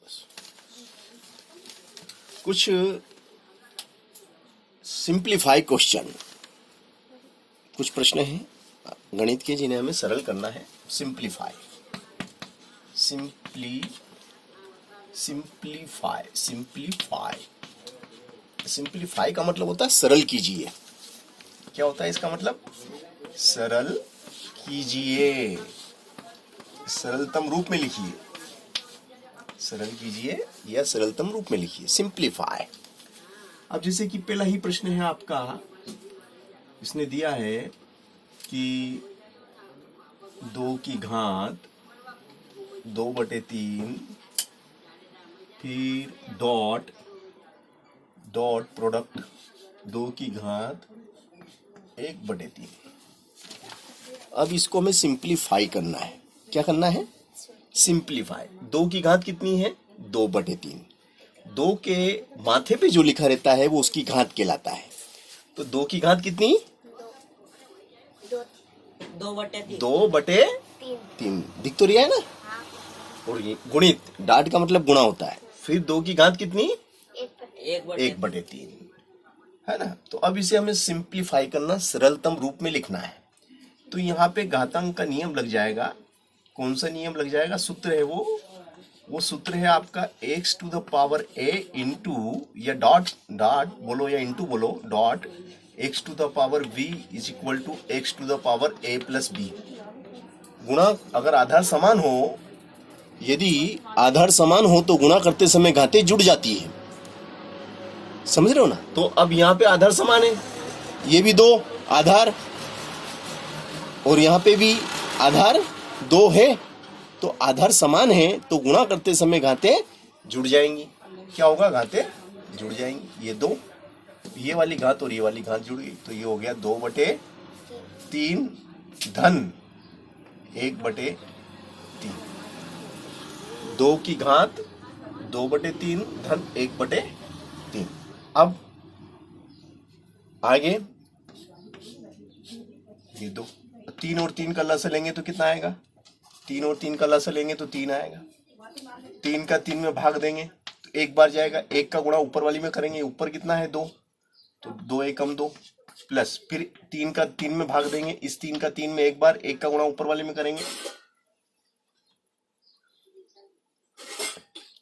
बस कुछ simplify question, कुछ प्रश्न हैं गणित के जिन्हें हमें सरल करना है। सिंप्लीफाई सिंप्लीफाई का मतलब होता है सरल कीजिए। क्या होता है इसका मतलब? सरल कीजिए, सरलतम रूप में लिखिए। सरल कीजिए या सरलतम रूप में लिखिए, सिंप्लीफाई। अब जैसे कि पहला ही प्रश्न है आपका, इसने दिया है कि 2 की घात 2/3 फिर डॉट प्रोडक्ट 2 की घात 1/3। अब इसको हमें सिंप्लीफाई करना है। क्या करना है? सिंप्लीफाई। 2 की घात कितनी है? 2/3। 2 के माथे पे जो लिखा रहता है वो उसकी घात कहलाता है। तो 2 की घात कितनी? 2/3 दिख तो रहा है ना। और ये गुणित, डाट का मतलब गुणा होता है। फिर 2 की घात कितनी? 1/3 है ना। तो अब इसे हमें सिंप्लीफाई करना, सरलतम रूप में लिखना है। तो यहाँ पे घातांक का नियम लग जाएगा। कौन सा नियम लग जाएगा? सूत्र है वो सूत्र है आपका x⁴ इंटू या डॉट बोलो या इंटू बोलो, dot x⁴ v is equal to x⁴a plus b। गुणा अगर आधार समान हो, यदि आधार समान हो तो गुणा करते समय घातें जुड़ जाती है। समझ रहे हो ना। तो अब यहाँ पे आधार समान है, ये भी 2 आधार और यहाँ पे भी आधार 2 है। तो आधार समान है तो गुणा करते समय घातें जुड़ जाएंगी। क्या होगा? घातें जुड़ जाएंगी। ये 2, ये वाली घात और ये वाली घात जुड़ गई, तो ये हो गया 2/3 धन 1/3। 2 की घात 2/3 धन 1/3। अब आगे ये 2, 3 और 3 का लसा लेंगे तो कितना आएगा? 3 और 3 का लसा लेंगे तो 3 आएगा। 3 का 3 में भाग देंगे तो 1 बार जाएगा। 1 का गुणा ऊपर वाली में करेंगे, ऊपर कितना है? 2, तो 2 एकम 2 प्लस फिर 3 का 3 में भाग देंगे। इस 3 का 3 में 1 बार, 1 का गुणा ऊपर वाले में करेंगे,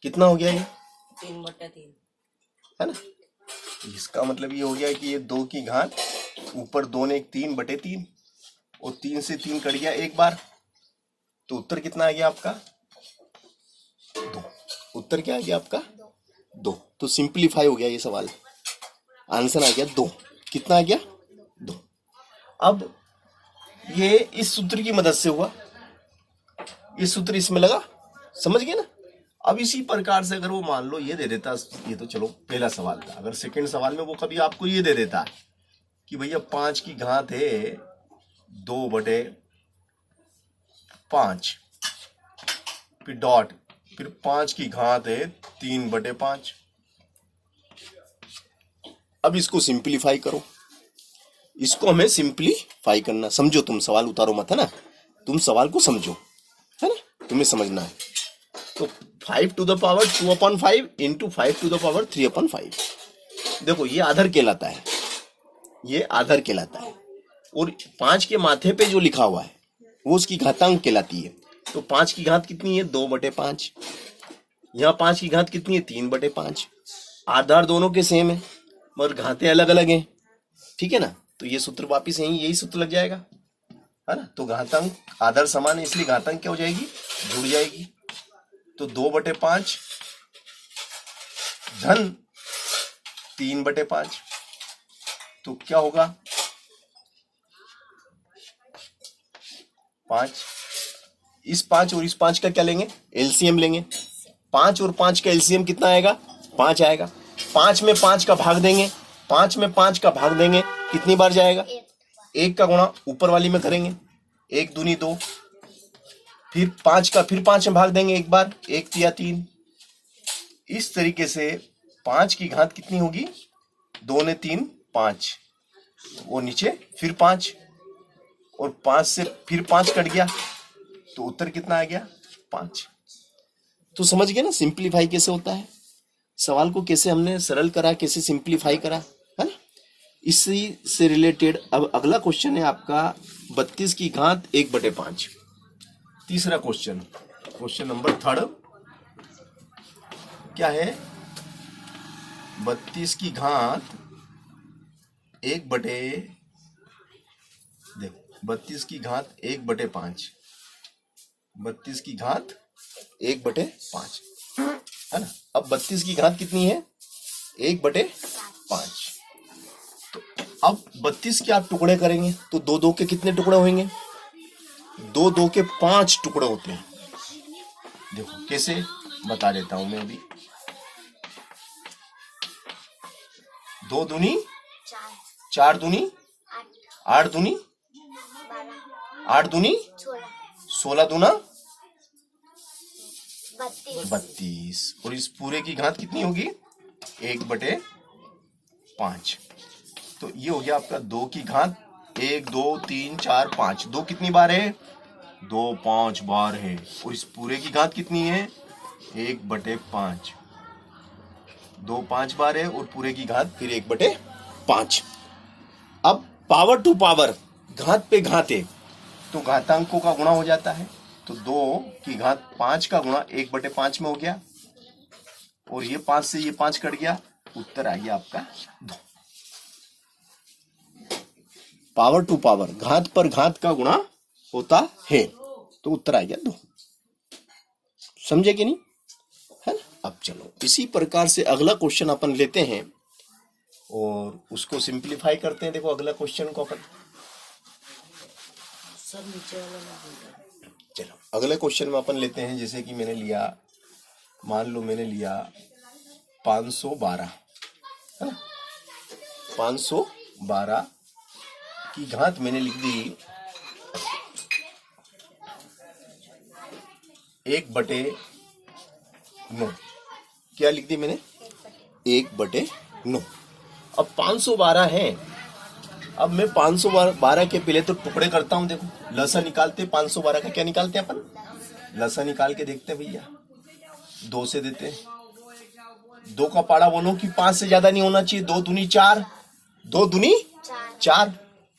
कितना हो गया? ये 3/3 है ना। इसका मतलब ये हो गया कि ये 2 की घात ऊपर 2 ने 3/3 और 3 से 3 कट गया 1 बार, तो उत्तर कितना आ गया आपका? 2। उत्तर क्या आ गया आपका? 2। तो सिंप्लीफाई हो गया ये सवाल, आंसर आ गया 2। कितना आ गया? 2। अब ये इस सूत्र की मदद से हुआ, ये सूत्र इसमें लगा, समझ गए ना। अब इसी प्रकार से अगर वो मान लो ये दे देता, ये तो चलो पहला सवाल था। अगर सेकंड सवाल में वो कभी आपको ये दे देता कि भैया 5 की घात है 2/5 फिर डॉट, फिर 5 की घात है 3/5। अब इसको सिंप्लीफाई करो, इसको हमें सिंप्लीफाई करना। समझो, तुम सवाल उतारो मत, है ना। तुम सवाल को समझो, है ना, तुम्हें समझना है। तो 5⁵ इंटू 5⁵3/5। देखो ये आधार कहलाता है, ये आधार कहलाता है। और 5 के माथे पे जो लिखा हुआ है वो उसकी घातांक कहलाती है। तो 5 की घात कितनी है? 2/5। यहाँ 5 की घात कितनी है? 3/5। आधार दोनों के सेम है मगर घातें अलग अलग हैं, ठीक है ना। तो ये सूत्र वापिस यही सूत्र लग जाएगा, है ना। तो घातांक आधार समान है, इसलिए घातांक क्या हो जाएगी? जुड़ जाएगी। तो 2/5 धन 3/5, तो क्या होगा? 5। इस 5 और इस 5 का क्या लेंगे? एलसीएम लेंगे। 5 और 5 का एलसीएम कितना आएगा? 5 आएगा। 5 में 5 का भाग देंगे, 5 में 5 का भाग देंगे, कितनी बार जाएगा? 1 का गुणा ऊपर वाली में करेंगे, 1 दूनी 2, फिर 5 का फिर 5 में भाग देंगे 1 बार, 1 तिया 3। इस तरीके से 5 की घात कितनी होगी? 2 ने 3 5, वो नीचे फिर 5 और 5 से फिर 5 कट गया, तो उत्तर कितना आ गया? 5। तो समझ गए ना सिंप्लीफाई कैसे होता है, सवाल को कैसे हमने सरल करा, कैसे सिंप्लीफाई करा, है ना। इसी से रिलेटेड अब अगला क्वेश्चन है आपका 32 की घात 1/5। तीसरा क्वेश्चन, क्वेश्चन नंबर 3 क्या है, 32 की घात 32 की घात 1/5, 32 की घात 1/5, है ना। अब 32 की घात कितनी है, 1/5। तो अब 32 के आप टुकड़े करेंगे तो 2 के कितने टुकड़े होंगे, 2 के 5 टुकड़े होते हैं। देखो कैसे बता देता हूं मैं अभी। 2 दूनी 4 दूनी 8 दूनी 8 दूनी 16 दूना 32, और इस पूरे की घात कितनी होगी, 1/5। तो ये हो गया आपका 2 की घात 1 2 3 4 5, 2 कितनी बार है, 2 5 बार है, और इस पूरे की घात कितनी है, 1/5। 2 5 बार है और पूरे की घात फिर 1/5। अब पावर टू पावर, घात पे घात है तो घातांकों का गुणा हो जाता है, तो 2 की घात 5 का गुणा 1/5 में हो गया, और ये 5 से ये 5 कट गया, उत्तर आ गया आपका 2। पावर टू पावर, घात पर घात का गुणा होता है, तो उत्तर आ गया 2। समझे कि नहीं, है ना। अब चलो इसी प्रकार से अगला क्वेश्चन अपन लेते हैं और उसको सिंप्लीफाई करते हैं। देखो अगला क्वेश्चन को अपन, चलो अगले क्वेश्चन में अपन लेते हैं, जैसे कि मैंने लिया, मान लो मैंने लिया 512, है ना। 512 की घात मैंने लिख दी 1/9। क्या लिख दी मैंने, 1/9। अब 512 है, अब मैं 512 के पहले तो टुकड़े करता हूं। देखो लसा निकालते, 512 का क्या निकालते हैं अपन, लसा निकाल के देखते हैं भैया, 2 से देते हैं। 2 का पाड़ा बोलो कि 5 से ज्यादा नहीं होना चाहिए, 2 दूनी 4, 2 दूनी 4,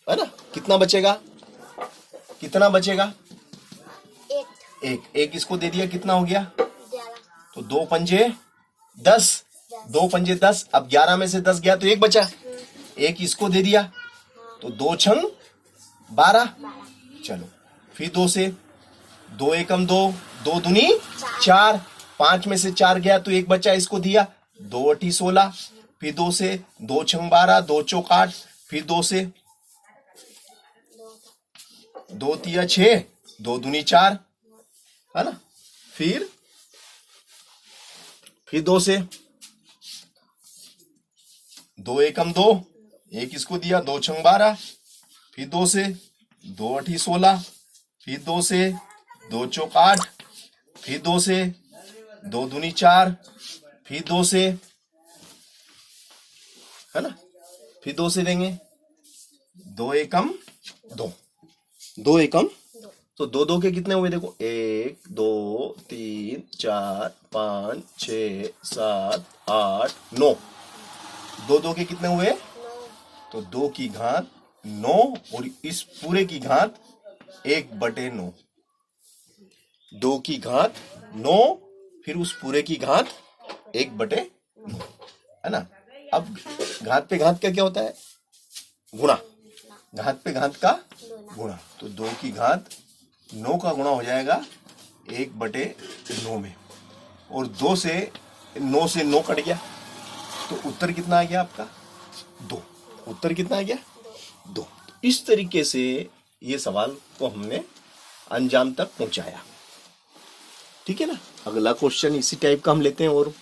है ना। कितना बचेगा, कितना बचेगा, एक इसको दे दिया, कितना हो गया, तो 2 पंजे 10, 2 पंजे 10। अब 11 में से 10 गया तो 1 बचा, 1 इसको दे दिया, तो 2 छंग 12। चलो फिर 2 से, 2 एकम 2, 2 दूनी 4, 5 में से 4 गया तो 1 बचा, इसको दिया, 2 अठी 16। फिर 2 से, 2 छंग 12, 2 चौक 8। फिर 2 से, 2 तिया 6, 2 दूनी 4, है ना। फिर 2 से, 2 एकम 2, 1 इसको दिया, 2 छंग 12। फिर 2 से, 2 अठी 16। फिर 2 से, 2 चौक 8। फिर 2 से, 2 दूनी 4। फिर 2 से, है ना। फिर 2 से देंगे, 2 एकम 2, 2 एकम, तो 2 के कितने हुए, देखो 1 2 3 4 5 6 7 8 9, 2 के कितने हुए, तो 2 की घात 9, और इस पूरे की घात 1/9। 2 की घात 9, फिर उस पूरे की घात 1/9, है ना। अब घात पे घात का क्या होता है, गुणा, घात पे घात का गुणा, तो 2 की घात 9 का गुणा हो जाएगा 1/9 में, और 2 से 9 से 9 कट गया, तो उत्तर कितना आ गया आपका, 2। उत्तर कितना आ गया, 2। इस तरीके से ये सवाल को हमने अंजाम तक पहुंचाया, ठीक है ना। अगला क्वेश्चन इसी टाइप का हम लेते हैं, और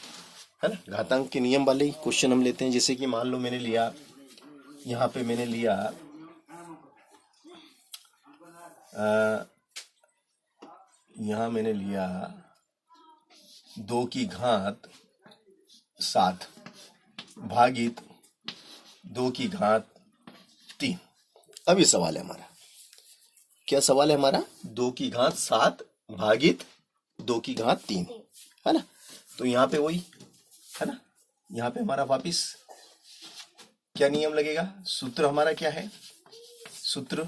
है ना घातांक के नियम वाले क्वेश्चन हम लेते हैं। जैसे कि मान लो मैंने लिया, यहाँ पे मैंने लिया यहाँ मैंने लिया 2 की घात 7 भागित 2 की घात 3। अब ये सवाल है हमारा, क्या सवाल है हमारा, 2 की घात 7 भागित 2 की घात 3, है ना। तो यहाँ पे वही है ना, यहाँ पे हमारा वापिस क्या नियम लगेगा, सूत्र हमारा क्या है, सूत्र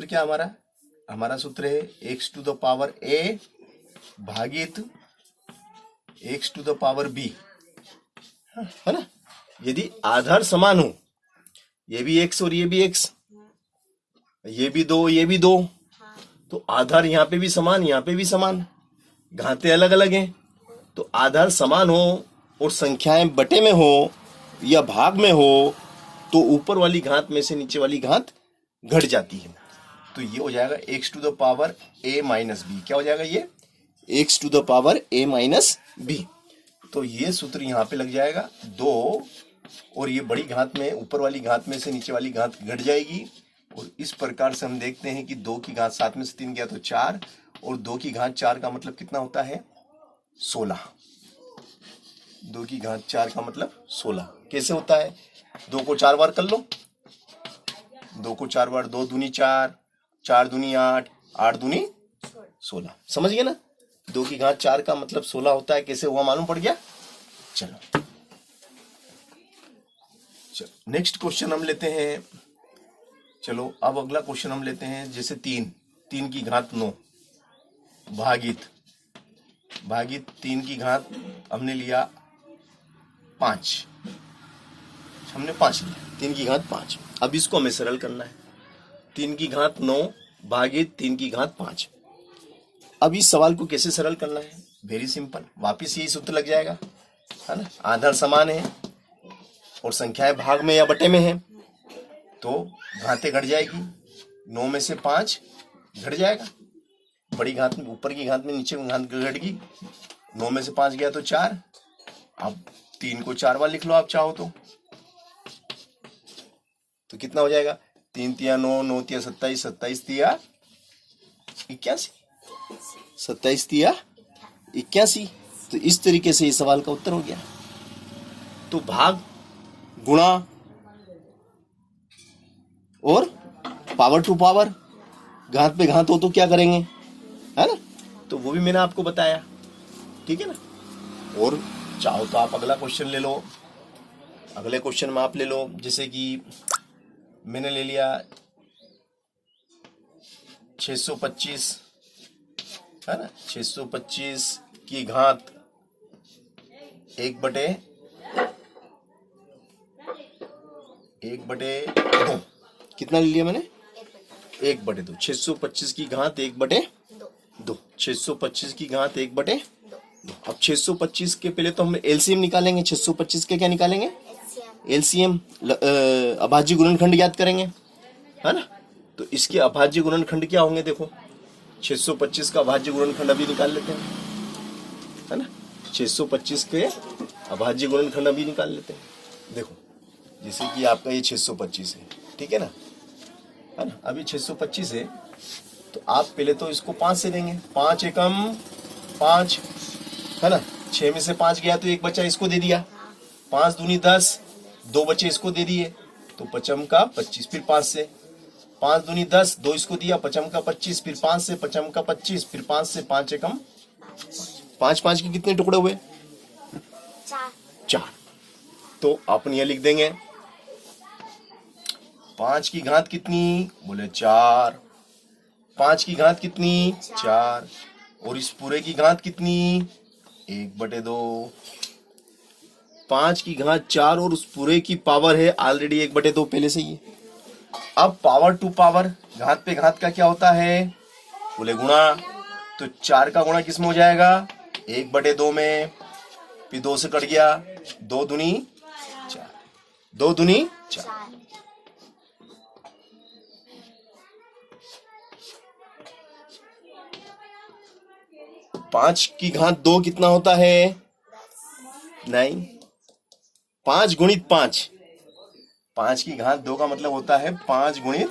क्या हमारा सूत्र है x to the power a भागित x to the power b, है ना। यदि आधार समान हो, ये भी x और ये भी x, ये भी 2 ये भी 2, तो आधार यहाँ पे भी समान यहाँ पे भी समान, घातें अलग अलग हैं, तो आधार समान हो और संख्याएं बटे में हो या भाग में हो तो ऊपर वाली घात में से नीचे वाली घात घट जाती है। तो ये हो जाएगा x to the power a minus B, क्या हो जाएगा ये x to the power a minus B. तो ये सूत्र यहाँ पे लग जाएगा 2, और ये बड़ी घात में ऊपर वाली घात में से नीचे वाली घात घट जाएगी, और इस प्रकार से हम देखते हैं कि 2 की घात 7 में से 3 गया तो 4, और 2 की घात 4 का मतलब कितना होता है 16। 2 की घात 4 का मतलब 16 कैसे होता है, 2 को 4 बार कर लो, 2 को 4 बार, 2 दूनी 4, 4 दूनी 8, 8 दूनी 16, समझ गए ना। 2 की घात 4 का मतलब 16 होता है, कैसे हुआ मालूम पड़ गया। चलो नेक्स्ट क्वेश्चन हम लेते हैं। चलो अब अगला क्वेश्चन हम लेते हैं, जैसे 3 की घात 9 भागित 3 की घात हमने लिया 5, हमने 5 लिया, 3 की घात 5। अब इसको हमें सरल करना है, 3 की घात 9 भागित 3 की घात 5। अब इस सवाल को कैसे सरल करना है, वेरी सिंपल, वापिस यही सूत्र लग जाएगा, है ना। आधार समान है और संख्याएं भाग में या बटे में है, तो घातें घट जाएगी, 9 में से 5 घट जाएगा, बड़ी घात में ऊपर की घात में नीचे घात घट गई, 9 में से 5 गया तो 4। अब 3 को 4 बार लिख लो आप चाहो तो कितना हो जाएगा, 3 तिया 9, 9 तिया 27, 27 तिया 81, 27 तिया 81। तो इस तरीके से इस सवाल का उत्तर हो गया। तो भाग गुणा और पावर टू पावर, घात पे घात हो तो क्या करेंगे, है ना, तो वो भी मैंने आपको बताया, ठीक है ना। और चाहो तो आप अगला क्वेश्चन ले लो, अगले क्वेश्चन में आप ले लो, जैसे कि मैंने ले लिया 625, है ना, 625 की घात 1/2 कितना ले लिया मैंने, 1/2, 625 की घात 1/2, 625 की घात 1/2। अब 625 के पहले तो हम एलसीएम निकालेंगे, 625 के क्या निकालेंगे, एलसीएम, अभाज्य गुणनखंड याद करेंगे, है ना। तो इसके अभाज्य गुणनखंड क्या होंगे, देखो 625 का अभाज्य गुणनखंड अभी निकाल लेते हैं, है ना, 625 के अभाज्य गुणनखंड अभी निकाल लेते हैं। देखो जैसे कि आपका ये 625 है, ठीक है ना, अभी 625 है, तो आप पहले तो इसको 5 से देंगे, 5 एकम 5, है ना, 6 में से 5 गया तो 1 बचा, इसको दे दिया, 5 दूनी 10, 2 बचे इसको दे दिए, तो 5 का 25, फिर 5 से, 5 दूनी 10, 2 इसको दिया, 5 का 25, फिर 5 से, 5 का 25, फिर 5 से, 5 एकम 5, 5 के कितने टुकड़े हुए, 4। तो अपन ये लिख देंगे 5 की घात कितनी, बोले 4, 5 की घात कितनी 4, और इस पूरे की घात कितनी 1/2, 5 की घात 4 और उस पूरे की पावर है ऑलरेडी 1/2 पहले से ही है। अब पावर टू पावर, घात पे घात का क्या होता है, बोले गुणा, तो 4 का गुणा किस में हो जाएगा, 1/2 में, फिर 2 से कट गया, 2 दूनी 4, 2 दूनी 4, 5 की घात 2 कितना होता है, 9, 5 गुणित 5, 5 की घात 2 का मतलब होता है 5 गुणित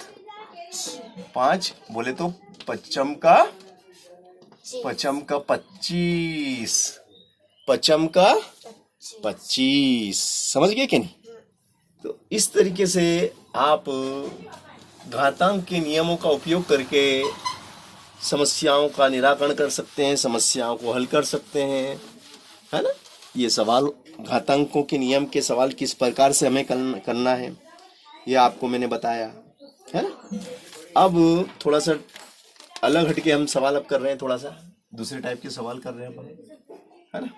5, बोले तो 5 का 25, 5 का 25, समझ गए क्या नहीं। तो इस तरीके से आप घातांक के नियमों का उपयोग करके समस्याओं का निराकरण कर सकते हैं, समस्याओं को हल कर सकते हैं, है ना। ये सवाल, घातांकों के नियम के सवाल किस प्रकार से हमें करना है, ये आपको मैंने बताया, है ना। अब थोड़ा सा अलग हटके हम सवाल अब कर रहे हैं, थोड़ा सा दूसरे टाइप के सवाल कर रहे हैं हम, है ना।